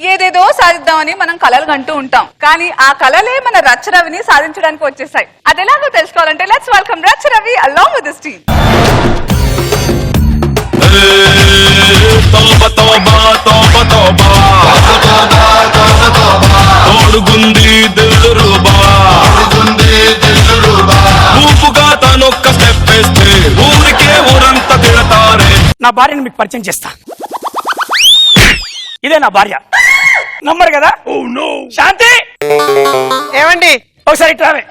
ఏదేదో సాధిద్దామని మనం కలలు కంటూ ఉంటాం, కానీ ఆ కలలే మన రచ్చరవిని సాధించడానికి వచ్చేసాయి. అది ఎలాగో తెలుసుకోవాలంటే let's welcome Racha Ravi along with this team. నా భార్యను మీకు పరిచయం చేస్తా. ఇదే నా భార్య. నమ్మరు కదా? శాంతి, ఏమండి ఒకసారి ఇట్లావే.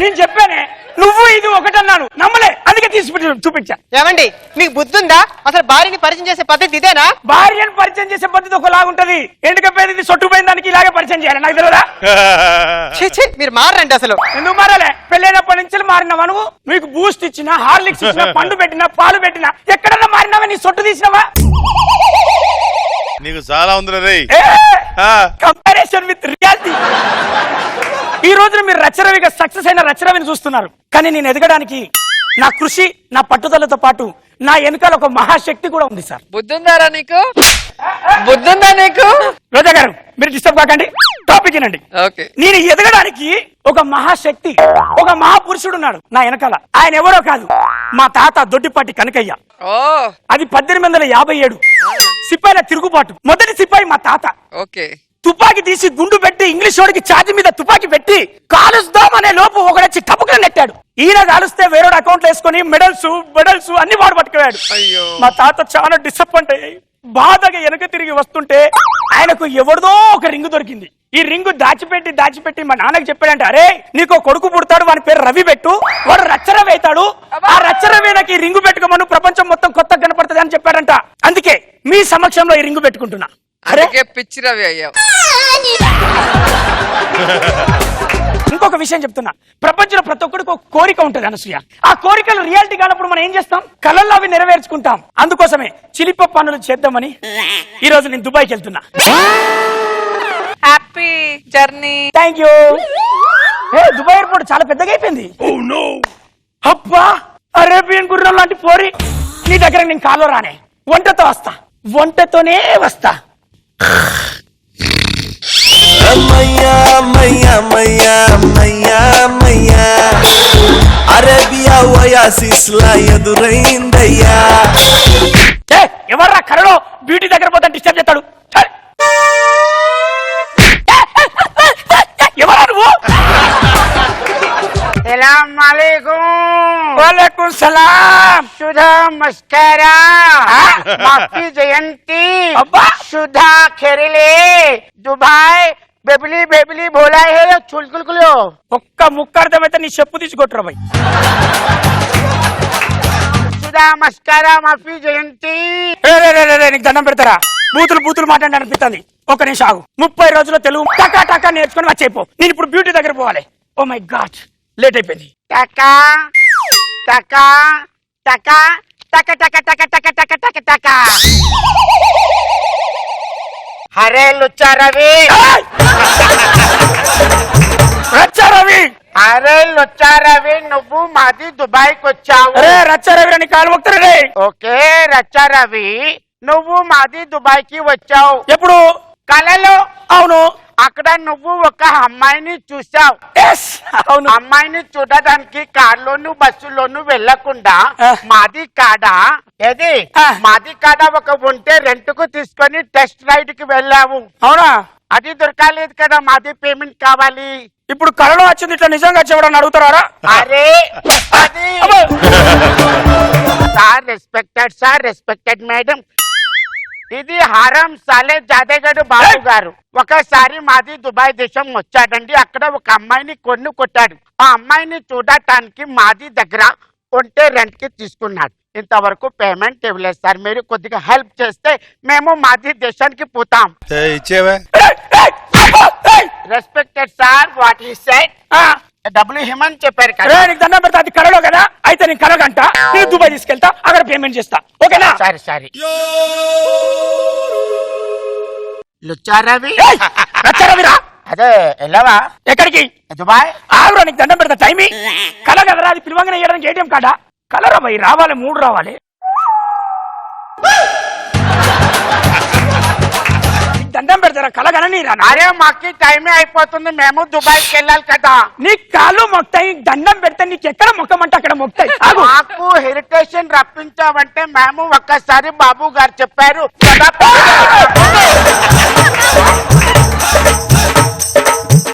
నేను చెప్పానే నువ్వు ఇది ఒకటన్నాను, నమ్మలే, అందుకే తీసి చూపించా. ఏమండి మీకు బుద్ధి ఉందా? అసలు భార్యని పరిచయం చేసే పద్ధతి ఇదేనా? భార్యను పరిచయం చేసే పద్ధతి ఒకలాగుంటది. ఎండుకపోయింది సొట్టుపోయిన దానికి ఇలాగే పరిచయం చేయాలి, నాకు తెలియదా? మీరు మారండి. అసలు ఎందుకు మారాలే? పెళ్ళైనప్పటి నుంచి మారినావా నువ్వు? మీకు బూస్ట్ ఇచ్చినా, హార్లిక్స్ ఇచ్చినా, పండు పెట్టినా, పాలు పెట్టినా, ఎక్కడన్నా మారినావా? నీ సొట్టు తీసినావా? నీకు చాలా ఉంది. Comparison with reality. ఈ రోజున మీరు రచ్చరవిగా సక్సెస్ అయిన రచ్చరవిని చూస్తున్నారు, కానీ నేను ఎదగడానికి నా కృషి, నా పట్టుదలతో పాటు నా వెనకాల ఒక మహాశక్తి కూడా ఉంది సార్. బుద్ధుందారా నీకు? బుద్ధుందా నీకు? రోజా గారు మీరు డిస్టర్బ్ కాకండి, టాపిక్ వినండి. నేను ఎదగడానికి ఒక మహాశక్తి, ఒక మహాపురుషుడు ఉన్నాడు నా వెనకాల. ఆయన ఎవరో కాదు, మా తాత దొడ్డిపాటి కనకయ్య. అది 1857 సిపాయిల తిరుగుబాటు. మొదటి సిపాయి మా తాత. తుపాకి తీసి గుండు పెట్టి ఇంగ్లీష్ వాడికి ఛాతి మీద తుపాకి పెట్టి కాలుస్తాం అనే లోపు ఒకడొచ్చి టపుకుని నెట్టాడు. ఈయన కాలుస్తే వేరే అకౌంట్ వేసుకుని మెడల్స్ అన్ని వాడు పట్టుకున్నాడు. మా తాత చాలా డిసప్పాయింట్ అయ్యాయి. బాధగా వెనక తిరిగి వస్తుంటే ఆయనకు ఎవరిదో ఒక రింగు దొరికింది. ఈ రింగు దాచిపెట్టి మా నాన్నకి చెప్పాడంటే, అరే నీకు కొడుకు పుడతాడు, వాని పేరు రవి పెట్టు, వాడు రచ్చరవి అవుతాడు, ఆ రచ్చరవి నాకు ఈ రింగు పెట్టుకోమను, ప్రపంచం మొత్తం కొత్తగా కనపడుతుంది అని చెప్పాడంట. అందుకే మీ సమక్షంలో ఈ రింగు పెట్టుకుంటున్నా. అరే పిచ్చి రవి అయ్యావు. ఇంకొక విషయం చెప్తున్నా, ప్రపంచంలో ప్రతి ఒక్కడికి ఒక కోరిక ఉంటది అనసూయ. ఆ కోరికలు రియాలిటీ కానప్పుడు మనం ఏం చేస్తాం? కలల్లో అవి నెరవేర్చుకుంటాం. అందుకోసమే చిలిప పనులు చేద్దామని ఈ రోజు నేను దుబాయ్కి వెళ్తున్నా. Happy journey. Thank you. Dubai airport చాలా పెద్దగా అయిపోయింది. అబ్బా, అరేబియన్ గుర్రం లాంటి పోరి నీ దగ్గర నేను కాలో రానే. వంటతో వస్తా, వంటతోనే వస్తా. అరేబియా ఓయాసిస్లా ఎదురైందయ్యా. ఎవర్రా కరలో బ్యూటీ దగ్గర పోతే డిస్టర్బ్ చేస్తాడు? ఎవరా నువ్వు? వాలేకుం సలాం. సుధా మస్కరా, మాఫీ జయంతి, సుధా ఖెరిలే, దుబాయ్ బెబిలి బెబిలి బోలా హే చుల్కులుకులు. ఒక్క ముక్క అర్థమైతే నీ చెప్పు తీసుకొట్టురా భయ్. సుధా మస్కరా, మాఫీ జయంతి. నీకు దండం పెడతారా? బూతులు మాట్లాడి అనిపిస్తుంది. ఒక నిమిషం ఆగు. 30 రోజుల్లో తెలుగు టకా నేర్చుకుని వచ్చేపో. నేను ఇప్పుడు బ్యూటీ దగ్గర పోవాలి. ఓ మై గాడ్, లేట్ అయిపోయింది. టకా టకా టకా టక టక టక టక టక టక టక. అరే లుచ్చా రవి, రవి, అరే లుచ్చా రవి, నువ్వు మాది దుబాయ్కి వచ్చావు. అరే రచ్చా రవి అని కాలు మొక్తారే. ఓకే రచ్చా రవి, నువ్వు మాది దుబాయ్కి వచ్చావు. ఎప్పుడు? కలలో. అవును. అక్కడ నువ్వు ఒక అమ్మాయిని చూసావు. అవును. అమ్మాయిని చూడడానికి కార్లోను బస్సులోను వెళ్లకుండా మాది కాడ ఏది మాది కాడ ఒక ఉంటే రెంట్ కు తీసుకొని టెస్ట్ రైడ్ కి వెళ్ళావు. అవునా? అది దొరకలేదు కదా, మాది పేమెంట్ కావాలి. ఇప్పుడు కళలో వచ్చింది, ఇట్లా నిజంగా చెప్పడం అడుగుతారా? అరే అది సార్ రెస్పెక్టెడ్ మేడం, ఇది హరం సాలే జాదేగడు బాబు గారు ఒకసారి మాది దుబాయ్ దేశం వచ్చాడండి. అక్కడ ఒక అమ్మాయిని కొట్టాడు. ఆ అమ్మాయిని చూడటానికి మాది దగ్గర ఉంటే రెంట్ కి తీసుకున్నాడు. ఇంతవరకు పేమెంట్ ఇవ్వలేదు సార్. మీరు కొద్దిగా హెల్ప్ చేస్తే మేము మాది దేశానికి పోతాం. Respected sir, what he said. డబ్బులు హిమన్ చెప్పారు కదా. నీకు దండం పెడతా, అది కళలో కదా. అయితే నేను కలగంట, నేను దుబాయ్ తీసుకెళ్తా, అక్కడ పేమెంట్ చేస్తా. ఓకేనా? సరే. లుచ్చారవి అదే వెళ్ళవా? ఎక్కడికి? దుబాయ్. ఆగురా, నీకు దండం పెడతా. టైమి కళ కదరా, అది పిలవంగానే వేయడానికి ఏటీఎం కార్డా? కలరా భయ్, రావాలి, 3 రావాలి. దండం పెడతారా కలగనని రాను అరే మాకి టైమే అయిపోతుంది, మేము దుబాయ్కి వెళ్ళాలి కదా. నీ కాళ్ళు మొక్తాయి, దండం పెడితే నీకు ఎక్కడ మొక్కమంటే అక్కడ మొక్తాయి. ఆగు. మాకు హెరిటేజ్ రప్పించావంటే మేము ఒక్కసారి బాబు గారు చెప్పారు కదా.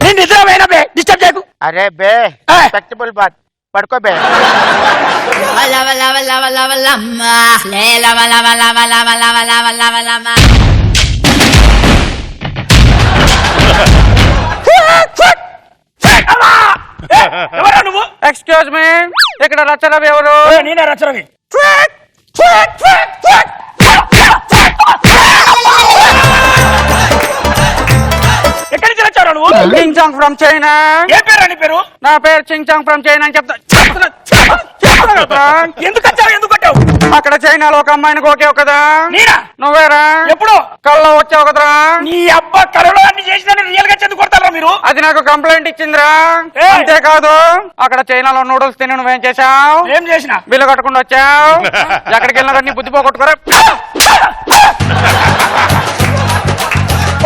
నేను నిద్రపోయినా బే, డిస్టర్బ్ చేయకు. అరే బే రెస్పెక్టబుల్ బాత్, పడుకో బే. ఎవరా నువ్వు? ఎక్స్క్యూజ్ మీ, ఇక్కడ రచరవి ఎవరు? నేనే రచరవి. ఎక్కడి నుంచి వచ్చావు నువ్వు? చింగ్ చాంగ్ ఫ్రమ్ చైనా. ఏ పేరు అని పేరు? నా పేరు చింగ్ చాంగ్ ఫ్రమ్ చైనా అని చెప్తా. ఎందుకు వచ్చావు, ఎందుకు కొట్టావు? అక్కడ చైనాలో ఒక అమ్మాయిని కోకేవు కదా, నేనా? నువ్వేరా? ఎప్పుడు? కళ్ళలో వచ్చావు కదరా. నీ అబ్బా కలలో అన్ని చేసిన రియల్ గా చెందు కొడతారా మీరు? అది నాకు కంప్లైంట్ ఇచ్చిందిరా. ఏయ్! అంతేకాదు అక్కడ చైనాలో నూడిల్స్ తిని నువ్వేం చేశావు? ఏం చేసిన? బిల్లు కట్టకుండా వచ్చావు. ఎక్కడికి వెళ్ళినా కానీ బుద్ధి పోగొట్టుకోరా.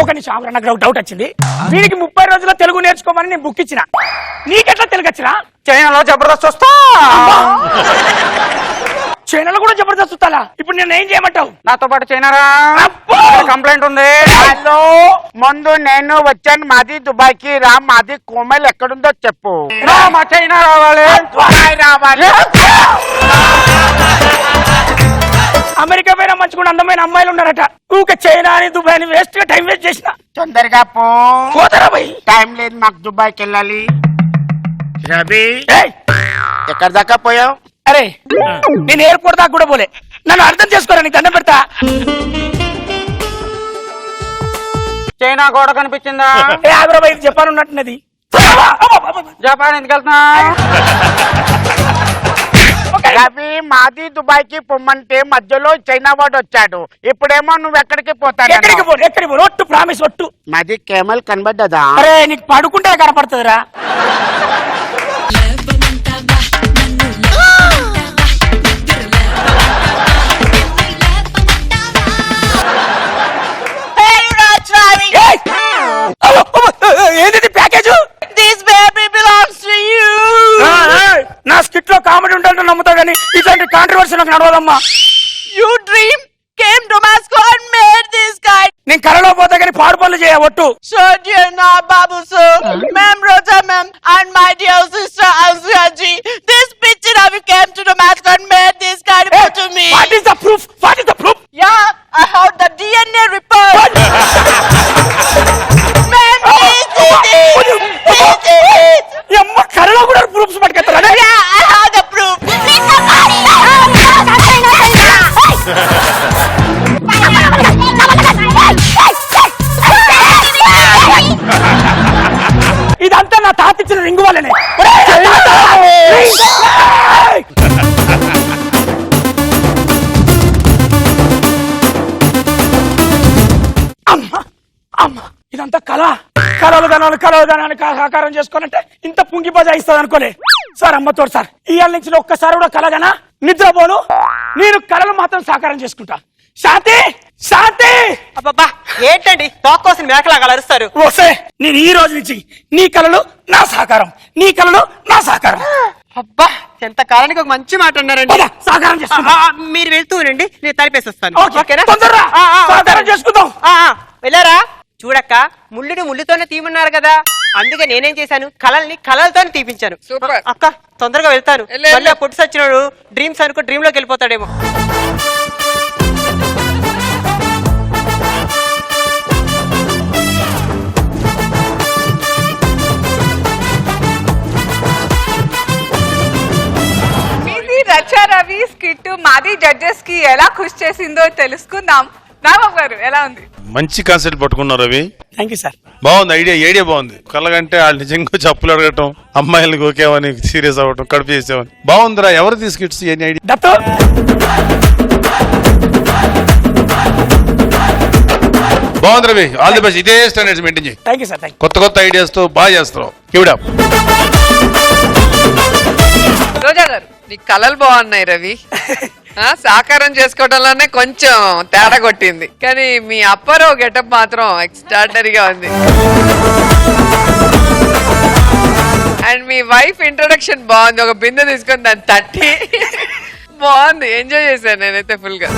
ఒక నిమిషం ఆగురా, నాకు డౌట్ వచ్చింది. వీడికి 30 రోజుల్లో తెలుగు నేర్చుకోమని నేను బుక్ ఇచ్చిన, నీకెట్లా తెలుగు వచ్చినా? చైనాలో జబర్దస్త్ వస్తా. చైనాలో కూడా జబర్దస్త్ వస్తాలా? ఇప్పుడు నేను ఏం చేయమంటావు? నాతో పాటు చైనారా. అబ్బో! కంప్లైంట్ ఉంది. హలో, ముందు నేను వచ్చాను, మాది దుబాయ్కి రా. మాది కోమల్ ఎక్కడుందో చెప్పు. రా, మా చైనా రావాలి. దుబాయ్ రావాలి. అమెరికా పైన మంచిగా అందమైన అమ్మాయిలు ఉన్నారట. ఊక చైనా అని దుబాయ్ అని వేస్ట్ గా టైం వేస్ట్ చేసిన. తొందరగా పో, పోతారా భయ్? టైం లేదు మాకు, దుబాయ్కి వెళ్ళాలి. రవి, ఏయ్! ఎక్కడి దాకా పోయావు? అరే నేను ఎయిర్పోర్ట్ దాకా కూడా పోలే, నన్ను అర్థం చేసుకోరా, నీకు దండం పెడతా. చైనా గోడ కనిపించిందా? ఏ ఆగ్రా భయ్, జపాన్ ఉన్నట్టున్నది. జపాన్ ఎందుకు వెళ్తున్నా? రవి, మాది దుబాయ్కి పొమ్మంటే మధ్యలో చైనా వాడు వచ్చాడు. ఇప్పుడేమో నువ్వు ఎక్కడికి పోతాడు? ఎక్కడికి పోను, ఎక్కడికి పోను, ఒట్టు ప్రామిస్, ఒట్టు. మాది కేమల్ కనబడ్డదా? అరే నీకు పడుకుంటే కనపడుతుందిరా. ఏయ్! అవ్వ, అవ్వ, ఏంటిది package? This baby belongs to you. నా స్కిట్ లో కామెడీ ఉండాలంటే నమ్ముతా కానీ ఇట్లాంటి కాంట్రవర్సీ నాకు నడవదమ్మా. You dream came to Moscow and made this guy. నేను కలలో పోతా కానీ పాడు పనులు చేయవట్టు. So dear na Babu sir, ma'am Roja ma'am and my dear sister Azia ji, this picture of you came to the Moscow and made this guy report to me. What is the proof? What is the proof? Yeah, I have the DNA report. Ma'am, please. ఈ అమ్మ కలలో కూడా proofs పట్టుకెళ్తారా? Yeah, I have the proof. ఇదంతా నా తాత ఇచ్చిన ring వల్లనే. అమ్మా అమ్మా, ఇదంతా కళ. కలలు గనాలు సాకారం చేసుకోనంటే ఇంత పుంగి బజాయిస్తుంది అనుకోలే. సార్ అమ్మతోడు సార్, ఇవాళ నుంచి ఒక్కసారి కూడా కలగనా, నిద్రపోను. నేను కళలు మాత్రం సాకారం చేసుకుంటా. శాంతి, శాంతి! అబ్బబ్బా, ఏంటండి తోక్కోసిన మేకలాగా అరుస్తారు? వస్తే నేను ఈ రోజు నుంచి నీ కళలు నా సహకారం, నీ కళలు నా సహకారం. అబ్బా, ఎంత కాలానికి ఒక మంచి మాట అన్నారండి. పద, సహకారం చేసుకుందాం. మీరు వెళ్తూ ఉండండి, నేను తలిపేసొస్తాను. ఓకే, ఓకేనా? తొందరగా సహకారం వస్తానండి. చేసుకుందాం. వెళ్ళారా? చూడక్క, ముళ్ళుని ముళ్ళుతోనే తీయమన్నారు కదా, అందుకే నేనేం చేశాను, కళల్ని కళలతోనే తీపించాను. సూపర్. అక్క, తొందరగా వెళ్తాను. వెళ్ళు. మళ్ళీ పుట్టి సచ్చినోడు డ్రీమ్స్ అనుకో డ్రీమ్ లోకి వెళ్ళిపోతాడేమో. మీది రచా రవి స్కిట్ మాది జడ్జెస్ కి ఎలా ఖుషి చేసిందో తెలుసుకుందాం. నాగబాబు గారు ఎలా ఉంది? మంచి కాన్సెప్ట్ పట్టుకున్నారు రవి. Thank you sir. బాగుంది, ఐడియా బాగుంది. కళ్ళగంటే వాళ్ళు నిజంగా చెప్పులు అడగటం, అమ్మాయిలు గోకేవని సీరియస్ అవ్వటం, కడుపు చేసేవని బాగుందిరా. ఎవరు తీసుకెట్స్ ఎన్ని ఐడియా? దత్తు, బాగుంది రవి, ఆల్ ది బెస్ట్. ఇదే స్టాండర్డ్స్ మెయింటైన్ చేయి. Thank you sir. థ్యాంక్ కొత్త ఐడియాస్ తో బాగా చేస్తున్నావు. కివిడా రోజా గారు, నీ కలలు బాగున్నాయి రవి. యూ. సాకారం చేసుకోవడంలోనే కొంచెం తేడా కొట్టింది, కానీ మీ అప్పారావు గెటప్ మాత్రం ఎక్స్ట్రాడనరీగా ఉంది. అండ్ మీ వైఫ్ ఇంట్రొడక్షన్ బాగుంది, ఒక బిందె తీసుకొని దాన్ని తట్టి బాగుంది, ఎంజాయ్ చేశాను నేనైతే ఫుల్ గా.